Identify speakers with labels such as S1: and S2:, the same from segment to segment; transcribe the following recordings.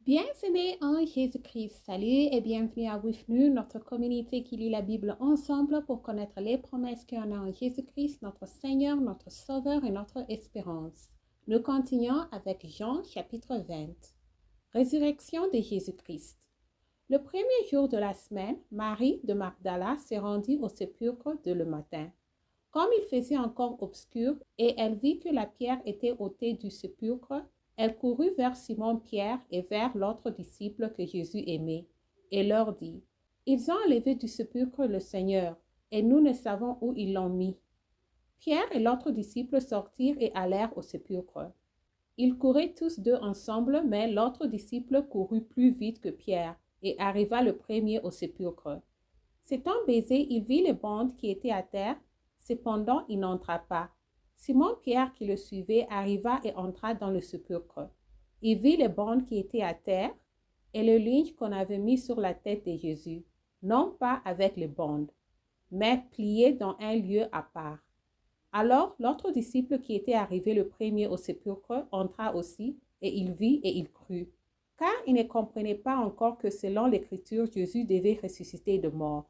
S1: Bien-aimés en Jésus-Christ, salut et bienvenue à WIFNU, notre communauté qui lit la Bible ensemble pour connaître les promesses qu'on a en Jésus-Christ, notre Seigneur, notre Sauveur et notre espérance. Nous continuons avec Jean chapitre 20. Résurrection de Jésus-Christ. Le premier jour de la semaine, Marie de Magdala s'est rendue au sépulcre dès le matin. Comme il faisait encore obscur et elle vit que la pierre était ôtée du sépulcre, elle courut vers Simon-Pierre et vers l'autre disciple que Jésus aimait, et leur dit, « Ils ont enlevé du sépulcre le Seigneur, et nous ne savons où ils l'ont mis. » Pierre et l'autre disciple sortirent et allèrent au sépulcre. Ils couraient tous deux ensemble, mais l'autre disciple courut plus vite que Pierre et arriva le premier au sépulcre. S'étant baisé, il vit les bandes qui étaient à terre, cependant il n'entra pas. Simon-Pierre qui le suivait arriva et entra dans le sépulcre. Il vit les bandes qui étaient à terre et le linge qu'on avait mis sur la tête de Jésus, non pas avec les bandes, mais plié dans un lieu à part. Alors l'autre disciple qui était arrivé le premier au sépulcre entra aussi, et il vit et il crut, car il ne comprenait pas encore que selon l'Écriture, Jésus devait ressusciter de mort.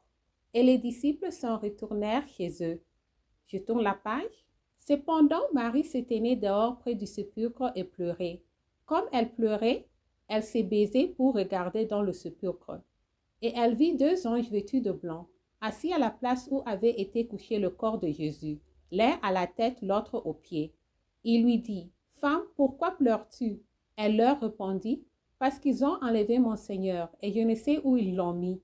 S1: Et les disciples s'en retournèrent chez eux. Je tourne la page. Cependant, Marie se tenait dehors près du sépulcre et pleurait. Comme elle pleurait, elle s'est baissée pour regarder dans le sépulcre. Et elle vit deux anges vêtus de blanc, assis à la place où avait été couché le corps de Jésus, l'un à la tête, l'autre aux pieds. Il lui dit, « Femme, pourquoi pleures-tu » Elle leur répondit, « Parce qu'ils ont enlevé mon Seigneur, et je ne sais où ils l'ont mis. »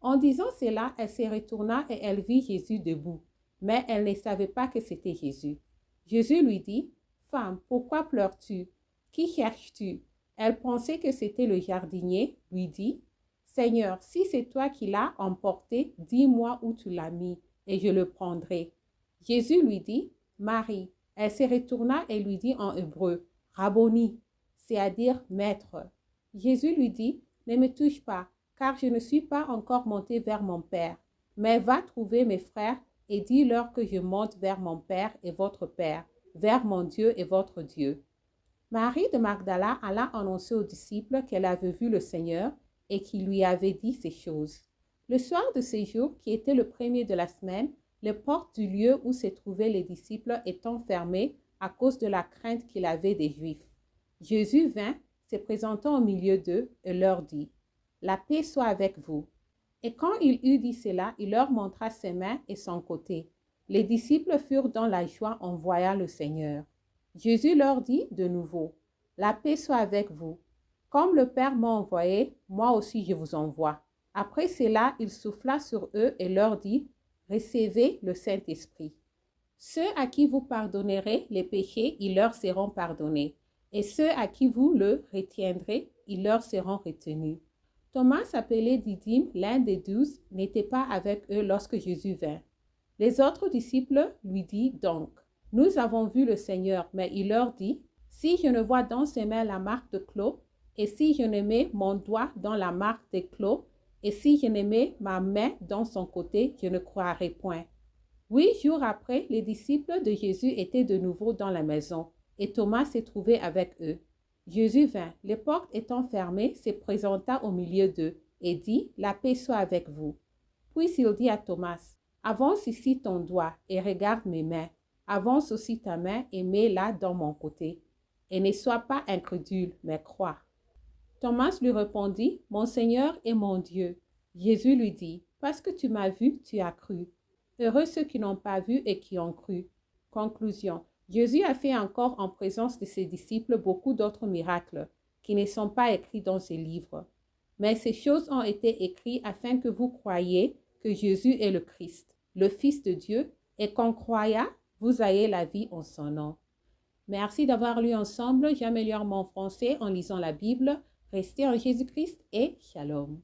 S1: En disant cela, elle se retourna et elle vit Jésus debout, mais elle ne savait pas que c'était Jésus. Jésus lui dit, « Femme, pourquoi pleures-tu? Qui cherches-tu » Elle pensait que c'était le jardinier, lui dit, « Seigneur, si c'est toi qui l'as emporté, dis-moi où tu l'as mis, et je le prendrai. » Jésus lui dit, « Marie. » Elle se retourna et lui dit en hébreu, « Rabboni », c'est-à-dire « Maître ». Jésus lui dit, « Ne me touche pas, car je ne suis pas encore monté vers mon Père, mais va trouver mes frères et dis-leur que je monte vers mon Père et votre Père, vers mon Dieu et votre Dieu. » Marie de Magdala alla annoncer aux disciples qu'elle avait vu le Seigneur et qu'il lui avait dit ces choses. Le soir de ce jour, qui était le premier de la semaine, les portes du lieu où se trouvaient les disciples étant fermées à cause de la crainte qu'il avait des Juifs. Jésus vint, se présentant au milieu d'eux, et leur dit, « La paix soit avec vous. » Et quand il eut dit cela, il leur montra ses mains et son côté. Les disciples furent dans la joie en voyant le Seigneur. Jésus leur dit de nouveau, « La paix soit avec vous. Comme le Père m'a envoyé, moi aussi je vous envoie. » Après cela, il souffla sur eux et leur dit, « Recevez le Saint-Esprit. Ceux à qui vous pardonnerez les péchés, ils leur seront pardonnés. Et ceux à qui vous le retiendrez, ils leur seront retenus. » Thomas, appelé Didyme, l'un des 12, n'était pas avec eux lorsque Jésus vint. Les autres disciples lui dirent donc, « Nous avons vu le Seigneur. » Mais il leur dit, « Si je ne vois dans ses mains la marque de clous, et si je ne mets mon doigt dans la marque des clous, et si je ne mets ma main dans son côté, je ne croirai point. » 8 jours après, les disciples de Jésus étaient de nouveau dans la maison, et Thomas se trouvait avec eux. Jésus vint, les portes étant fermées, se présenta au milieu d'eux et dit, « La paix soit avec vous. » Puis il dit à Thomas, « Avance ici ton doigt et regarde mes mains. Avance aussi ta main et mets-la dans mon côté. Et ne sois pas incrédule, mais crois. » Thomas lui répondit, « Mon Seigneur et mon Dieu. » Jésus lui dit, « Parce que tu m'as vu, tu as cru. Heureux ceux qui n'ont pas vu et qui ont cru. » Conclusion. Jésus a fait encore en présence de ses disciples beaucoup d'autres miracles qui ne sont pas écrits dans ce livre. Mais ces choses ont été écrites afin que vous croyiez que Jésus est le Christ, le Fils de Dieu, et qu'en croyant, vous ayez la vie en son nom. Merci d'avoir lu ensemble. J'améliore mon français en lisant la Bible. Restez en Jésus-Christ et shalom.